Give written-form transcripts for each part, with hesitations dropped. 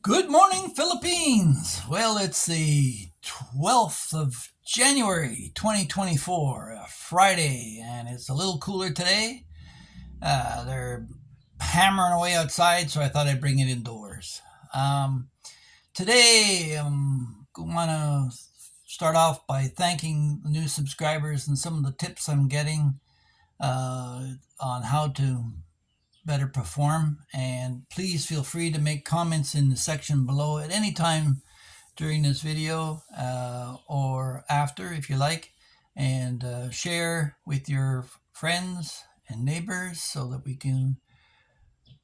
Good morning, Philippines. Well, it's the 12th of January 2024, Friday, and it's a little cooler today. They're hammering away outside, so I thought I'd bring it indoors. Um, Today, I want to start off by thanking the new subscribers and some of the tips I'm getting on how to better perform. And please feel free to make comments in the section below at any time during this video or after if you like, and share with your friends and neighbors so that we can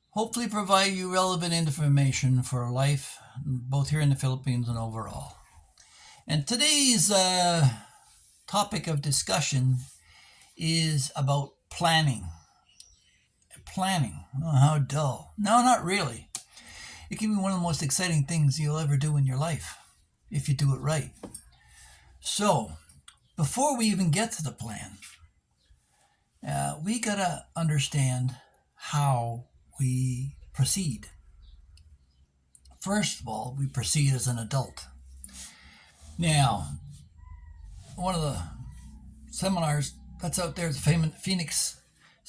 hopefully provide you relevant information for life both here in the Philippines and overall. And today's topic of discussion is about planning. Planning. Oh, how dull. No, not really. It can be one of the most exciting things you'll ever do in your life if you do it right. So, before we even get to the plan, we gotta understand how we proceed. First of all, we proceed as an adult. Now, one of the seminars that's out there is the Phoenix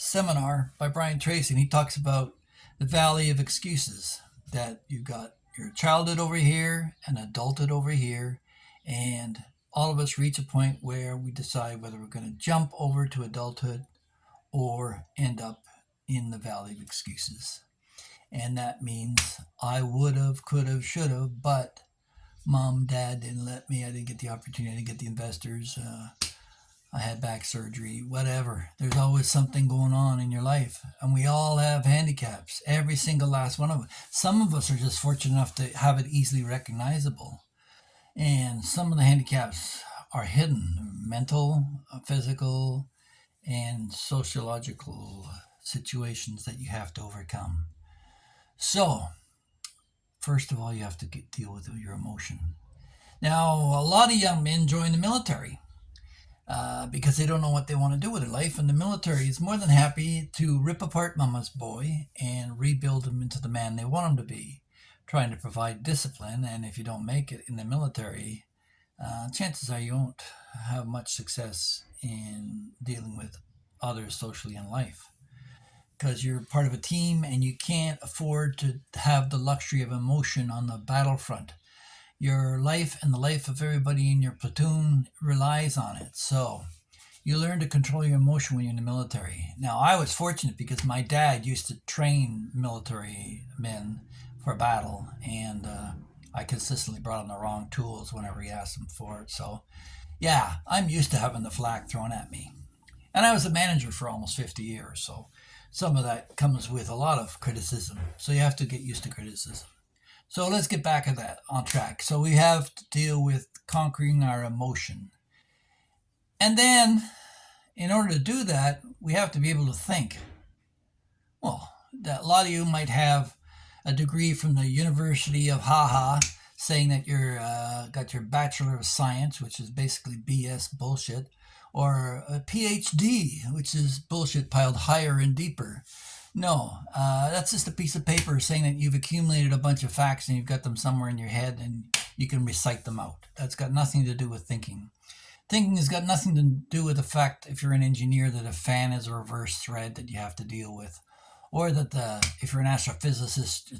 seminar by Brian Tracy, and he talks about the valley of excuses, that you've got your childhood over here and adulthood over here, and all of us reach a point where we decide whether we're going to jump over to adulthood or end up in the valley of excuses. And that means I would have, could have, should have, but mom, dad didn't let me. I didn't get the opportunity. I didn't get the investors. I had back surgery, whatever. There's always something going on in your life. And we all have handicaps, every single last one of us. Some of us are just fortunate enough to have it easily recognizable. And some of the handicaps are hidden, mental, physical, and sociological situations that you have to overcome. So, first of all, you have to deal with your emotion. Now, a lot of young men join the military because they don't know what they want to do with their life, and the military is more than happy to rip apart mama's boy and rebuild him into the man they want him to be, trying to provide discipline. And if you don't make it in the military, chances are you won't have much success in dealing with others socially in life, because you're part of a team and you can't afford to have the luxury of emotion on the battlefront. Your life and the life of everybody in your platoon relies on it. So you learn to control your emotion when you're in the military. Now, I was fortunate because my dad used to train military men for battle, and I consistently brought him the wrong tools whenever he asked them for it. So, yeah, I'm used to having the flak thrown at me. And I was a manager for almost 50 years, so some of that comes with a lot of criticism. So you have to get used to criticism. So let's get back at that on track. So we have to deal with conquering our emotion. And then, in order to do that, we have to be able to think. Well, a lot of you might have a degree from the University of Haha saying that you're got your Bachelor of Science, which is basically BS bullshit, or a PhD, which is bullshit piled higher and deeper. No, that's just a piece of paper saying that you've accumulated a bunch of facts and you've got them somewhere in your head and you can recite them out. That's got nothing to do with thinking. Thinking has got nothing to do with the fact, if you're an engineer, that a fan is a reverse thread that you have to deal with, or that if you're an astrophysicist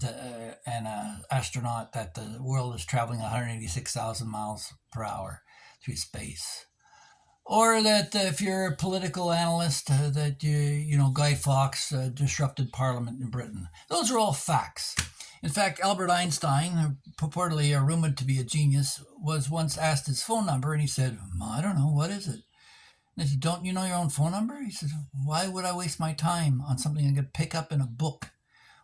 and an astronaut, that the world is traveling 186,000 miles per hour through space. Or that if you're a political analyst, that Guy Fawkes disrupted Parliament in Britain. Those are all facts. In fact, Albert Einstein, purportedly rumored to be a genius, was once asked his phone number, and he said, "I don't know, what is it?" And I said, "Don't you know your own phone number?" He said, "Why would I waste my time on something I could pick up in a book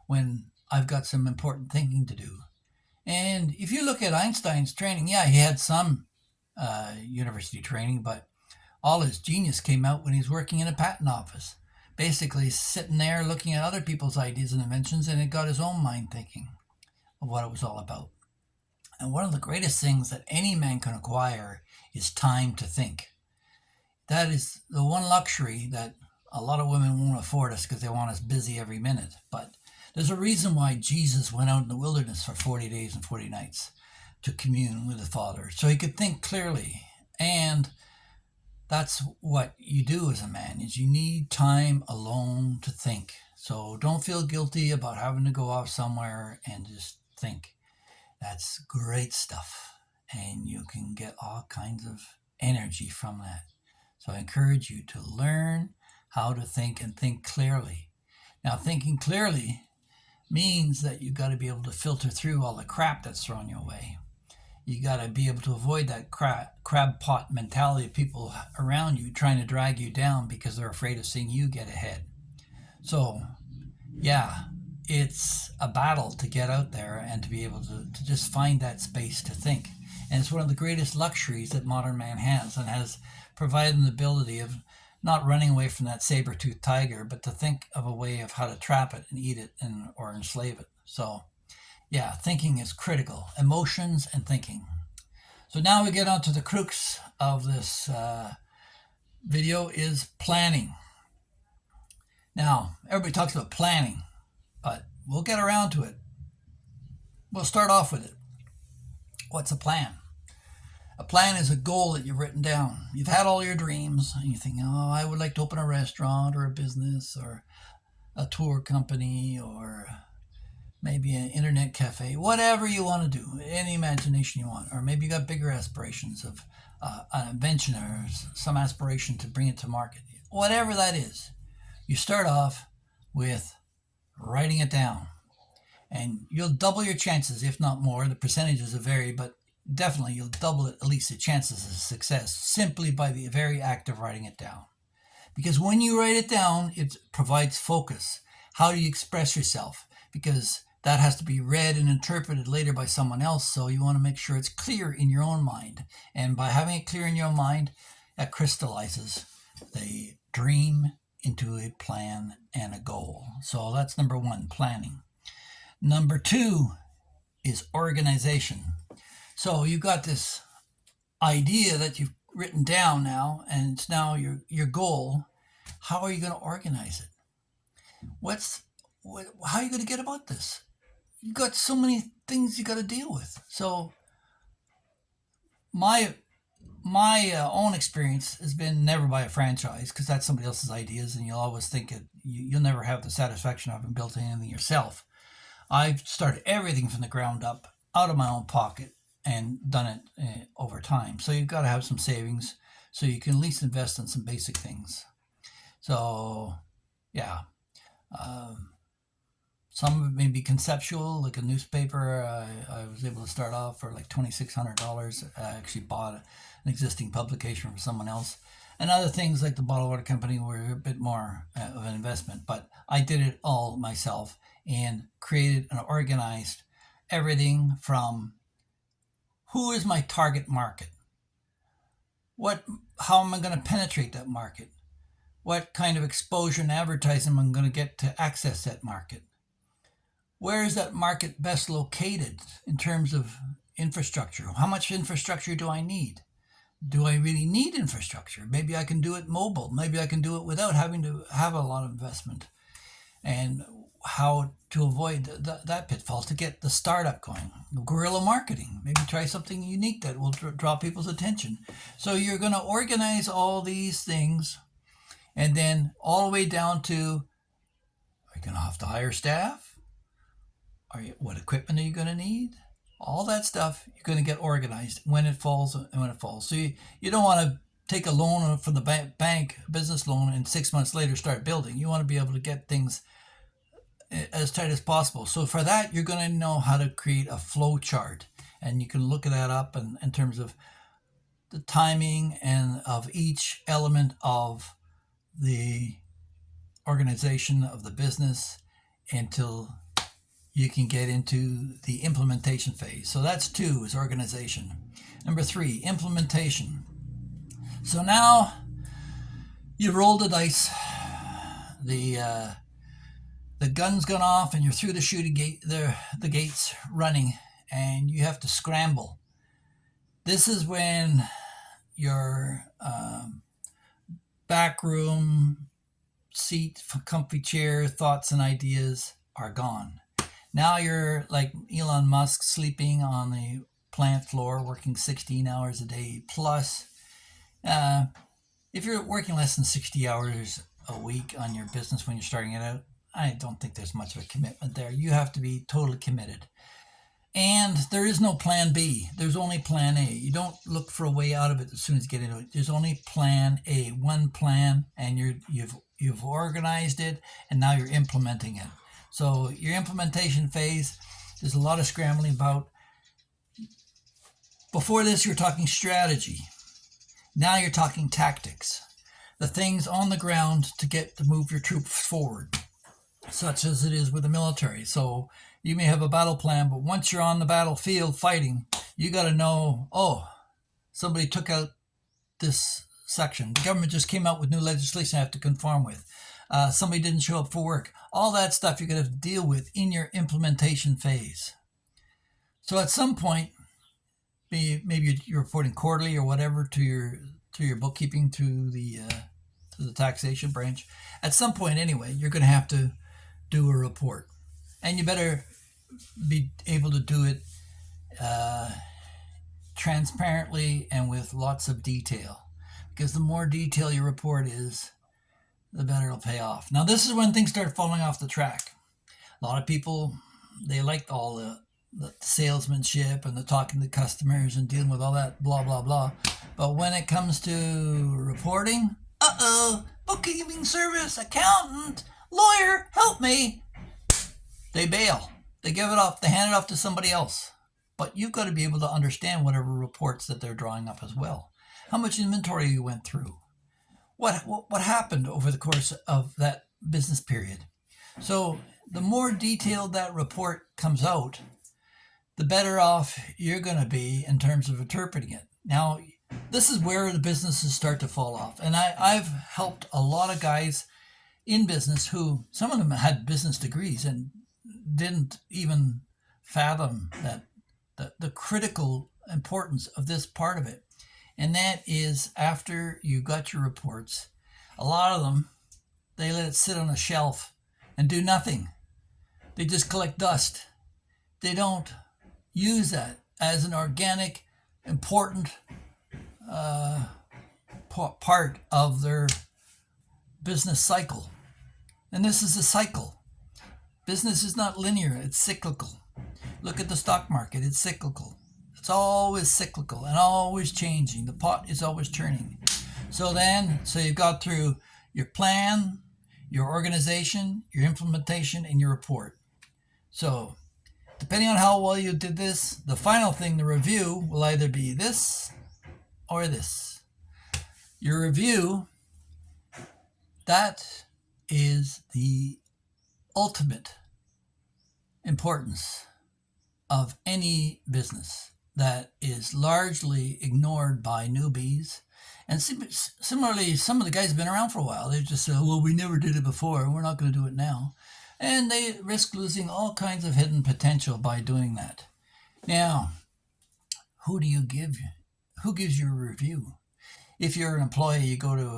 when I've got some important thinking to do?" And if you look at Einstein's training, yeah, he had some university training, but all his genius came out when he's working in a patent office, basically sitting there looking at other people's ideas and inventions, and it got his own mind thinking of what it was all about. And one of the greatest things that any man can acquire is time to think. That is the one luxury that a lot of women won't afford us because they want us busy every minute. But There's a reason why Jesus went out in the wilderness for 40 days and 40 nights to commune with the Father, so he could think clearly. And that's what you do as a man, is you need time alone to think. So don't feel guilty about having to go off somewhere and just think. That's great stuff. And you can get all kinds of energy from that. So I encourage you to learn how to think and think clearly. Now, thinking clearly means that you've got to be able to filter through all the crap that's thrown your way. You got to be able to avoid that crab pot mentality of people around you trying to drag you down because they're afraid of seeing you get ahead. So, yeah, it's a battle to get out there and to be able to just find that space to think. And it's one of the greatest luxuries that modern man has, and has provided the ability of not running away from that saber-toothed tiger, but to think of a way of how to trap it and eat it or enslave it. So, yeah, thinking is critical. Emotions and thinking. So now we get on to the crux of this video, is planning. Now, everybody talks about planning, but we'll get around to it. We'll start off with it. What's a plan? A plan is a goal that you've written down. You've had all your dreams, and you think, oh, I would like to open a restaurant or a business or a tour company or maybe an internet cafe, whatever you want to do, any imagination you want. Or maybe you got bigger aspirations of an invention or some aspiration to bring it to market. Whatever that is, you start off with writing it down. And you'll double your chances, if not more. The percentages will vary, but definitely you'll double at least the chances of success simply by the very act of writing it down. Because when you write it down, it provides focus. How do you express yourself? Because that has to be read and interpreted later by someone else, so you want to make sure it's clear in your own mind. And by having it clear in your mind, that crystallizes the dream into a plan and a goal. So that's number one, planning. Number two is organization. So you've got this idea that you've written down now, and it's now your goal. How are you going to organize it? How are you going to get about this? You've got so many things you got to deal with. So my own experience has been never buy a franchise, because that's somebody else's ideas, and you'll always think you'll never have the satisfaction of building anything yourself. I've started everything from the ground up, out of my own pocket, and done it over time. So you've got to have some savings so you can at least invest in some basic things. So, yeah. Some of it may be conceptual, like a newspaper. I was able to start off for like $2,600. I actually bought an existing publication from someone else. And other things like the bottled water company were a bit more of an investment. But I did it all myself and created and organized everything from who is my target market? How am I going to penetrate that market? What kind of exposure and advertising am I going to get to access that market? Where is that market best located in terms of infrastructure? How much infrastructure do I need? Do I really need infrastructure? Maybe I can do it mobile. Maybe I can do it without having to have a lot of investment. And how to avoid that pitfall to get the startup going. Guerrilla marketing. Maybe try something unique that will draw people's attention. So you're going to organize all these things, and then all the way down to, are you going to have to hire staff? What equipment are you going to need? All that stuff you're going to get organized when it falls and when it falls. So you don't want to take a loan from the bank, business loan, and 6 months later start building. You want to be able to get things as tight as possible. So for that, you're going to know how to create a flow chart, and you can look that up in terms of the timing and of each element of the organization of the business until you can get into the implementation phase. So that's 2, is organization. Number 3, implementation. So now you've rolled the dice. The gun's gone off, and you're through the shooting gate, the gates running, and you have to scramble. This is when your back room seat, comfy chair, thoughts and ideas are gone. Now you're like Elon Musk, sleeping on the plant floor, working 16 hours a day plus. Uh, if you're working less than 60 hours a week on your business when you're starting it out, I don't think there's much of a commitment there. You have to be totally committed. And there is no plan B. There's only plan A. You don't look for a way out of it as soon as you get into it. There's only plan A, one plan, and you've organized it, and now you're implementing it. So your implementation phase, there's a lot of scrambling about. Before this, you're talking strategy. Now you're talking tactics. The things on the ground to move your troops forward, such as it is with the military. So you may have a battle plan, but once you're on the battlefield fighting, you got to know, oh, somebody took out this section. The government just came out with new legislation I have to conform with. Somebody didn't show up for work. All that stuff you're going to have to deal with in your implementation phase. So at some point, maybe you're reporting quarterly or whatever to your bookkeeping, to the taxation branch. At some point anyway, you're going to have to do a report. And you better be able to do it transparently and with lots of detail. Because the more detail your report is, the better it'll pay off. Now, this is when things start falling off the track. A lot of people, they like all the salesmanship and the talking to customers and dealing with all that blah, blah, blah. But when it comes to reporting, bookkeeping service, accountant, lawyer, help me, they bail. They give it off. They hand it off to somebody else. But you've got to be able to understand whatever reports that they're drawing up as well. How much inventory you went through. What happened over the course of that business period. So the more detailed that report comes out, the better off you're going to be in terms of interpreting it. Now, this is where the businesses start to fall off. And I've helped a lot of guys in business who, some of them had business degrees and didn't even fathom that the critical importance of this part of it. And that is, after you got your reports, a lot of them, they let it sit on a shelf and do nothing. They just collect dust. They don't use that as an organic, important part of their business cycle. And this is a cycle. Business is not linear, it's cyclical. Look at the stock market, it's cyclical. It's always cyclical and always changing. The pot is always turning. So you've got through your plan, your organization, your implementation, and your report. So depending on how well you did this, the final thing, the review, will either be this or this. Your review, that is the ultimate importance of any business that is largely ignored by newbies. And similarly, some of the guys have been around for a while. They just say, well, we never did it before, and we're not going to do it now. And they risk losing all kinds of hidden potential by doing that. Now, who gives you a review? If you're an employee, you go to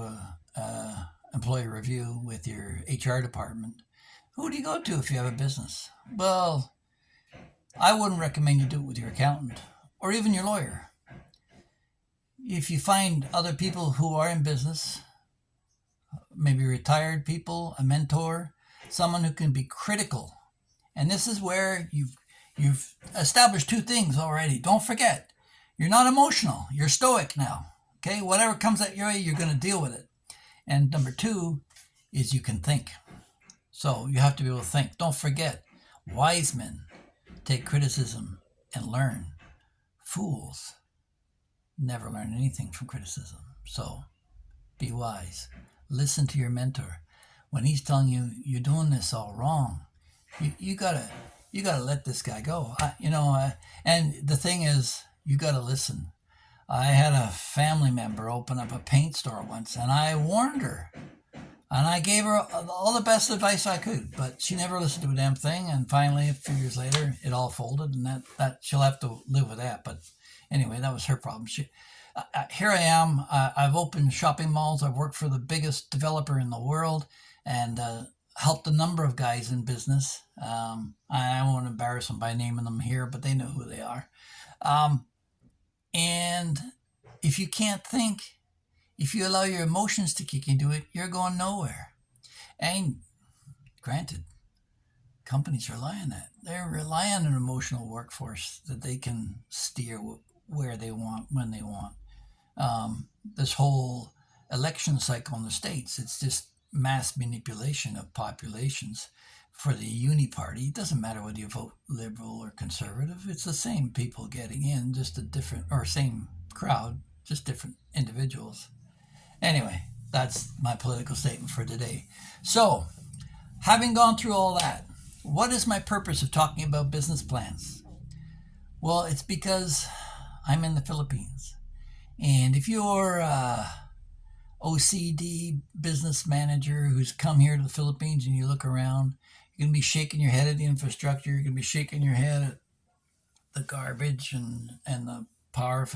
a employee review with your HR department. Who do you go to if you have a business? Well, I wouldn't recommend you do it with your accountant or even your lawyer. If you find other people who are in business, maybe retired people, a mentor, someone who can be critical. And this is where you've established two things already. Don't forget, you're not emotional. You're stoic now. Okay, whatever comes at your way, you're going to deal with it. And number two is you can think. So you have to be able to think. Don't forget, wise men take criticism and learn. Fools never learn anything from criticism. So be wise. Listen to your mentor. When he's telling you you're doing this all wrong, you gotta let this guy go. And the thing is, you gotta listen. I had a family member open up a paint store once, and I warned her, and I gave her all the best advice I could, but she never listened to a damn thing. And finally, a few years later, it all folded, and that she'll have to live with that. But anyway, that was her problem. Here I am. I've opened shopping malls. I've worked for the biggest developer in the world, and helped a number of guys in business. I won't embarrass them by naming them here, but they know who they are. Um, and if you can't think, if you allow your emotions to kick into it, you're going nowhere. And granted, companies rely on that. They rely on an emotional workforce that they can steer where they want, when they want. This whole election cycle in the States, it's just mass manipulation of populations for the uni party. It doesn't matter whether you vote liberal or conservative, it's the same people getting in, just a different, or same crowd, just different individuals. Anyway, that's my political statement for today. So, having gone through all that, what is my purpose of talking about business plans? Well, it's because I'm in the Philippines. And if you're OCD business manager who's come here to the Philippines and you look around, you're going to be shaking your head at the infrastructure, you're going to be shaking your head at the garbage and the power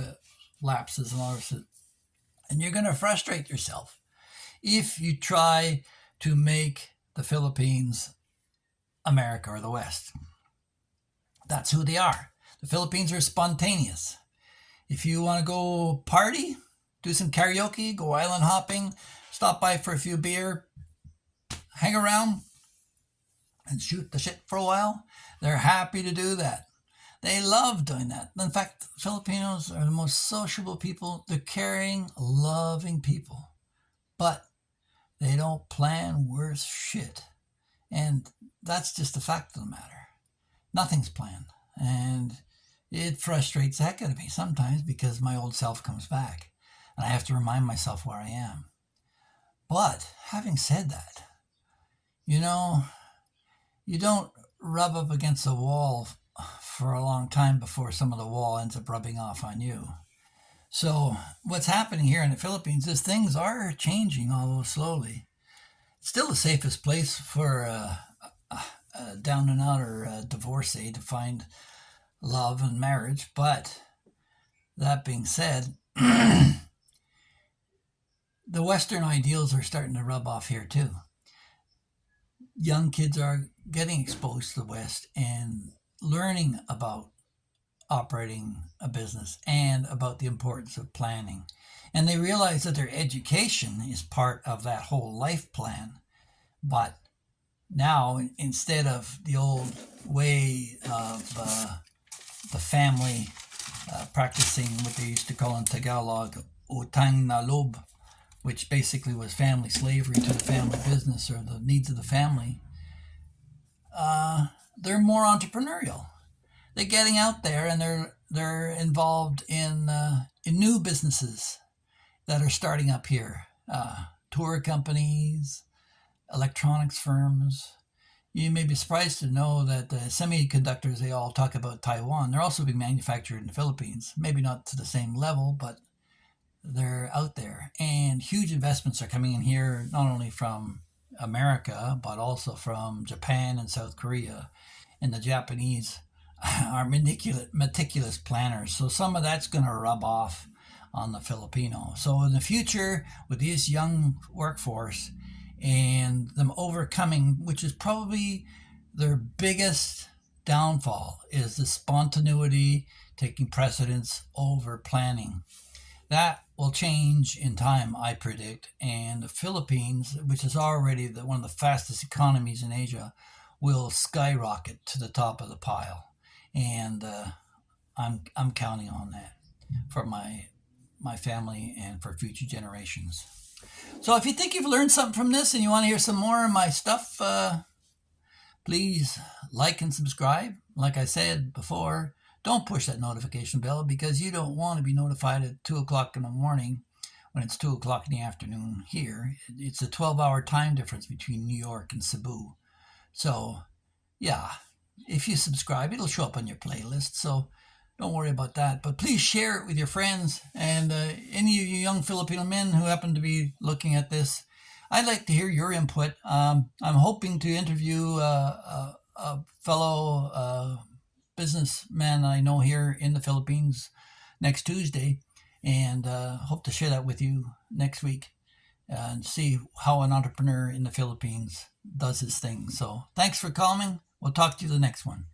lapses and all of it. And you're going to frustrate yourself if you try to make the Philippines America or the West. That's who they are. The Philippines are spontaneous. If you want to go party, do some karaoke, go island hopping, stop by for a few beer, hang around and shoot the shit for a while, they're happy to do that. They love doing that. In fact, Filipinos are the most sociable people. They're caring, loving people. But they don't plan worth shit. And that's just the fact of the matter. Nothing's planned. And it frustrates the heck out of me sometimes because my old self comes back. And I have to remind myself where I am. But having said that, you know, you don't rub up against a wall for a long time before some of the wall ends up rubbing off on you. So what's happening here in the Philippines is things are changing, although slowly. It's still the safest place for a down and outer divorcee to find love and marriage. But that being said, the Western ideals are starting to rub off here too. Young kids are getting exposed to the West and learning about operating a business and about the importance of planning. And they realize that their education is part of that whole life plan. But now, instead of the old way of the family practicing what they used to call in Tagalog, utang na loob, which basically was family slavery to the family business or the needs of the family, they're more entrepreneurial. They're getting out there and they're involved in new businesses that are starting up here. Tour companies, electronics firms. You may be surprised to know that the semiconductors they all talk about Taiwan, they're also being manufactured in the Philippines. Maybe not to the same level, but they're out there. And huge investments are coming in here, not only from America, but also from Japan and South Korea. And the Japanese are meticulous planners. So some of that's going to rub off on the Filipino. So in the future, with this young workforce and them overcoming, which is probably their biggest downfall, is the spontaneity taking precedence over planning. That will change in time, I predict. And the Philippines, which is already one of the fastest economies in Asia, will skyrocket to the top of the pile. And I'm counting on that for my family and for future generations. So if you think you've learned something from this and you want to hear some more of my stuff, please like and subscribe. Like I said before, don't push that notification bell because you don't want to be notified at 2 o'clock in the morning when it's 2 o'clock in the afternoon here. It's a 12-hour time difference between New York and Cebu. So, yeah, if you subscribe, it'll show up on your playlist. So don't worry about that. But please share it with your friends and any of you young Filipino men who happen to be looking at this. I'd like to hear your input. I'm hoping to interview a fellow businessman I know here in the Philippines next Tuesday, and hope to share that with you next week. and see how an entrepreneur in the Philippines does his thing. So thanks for calling. We'll talk to you the next one.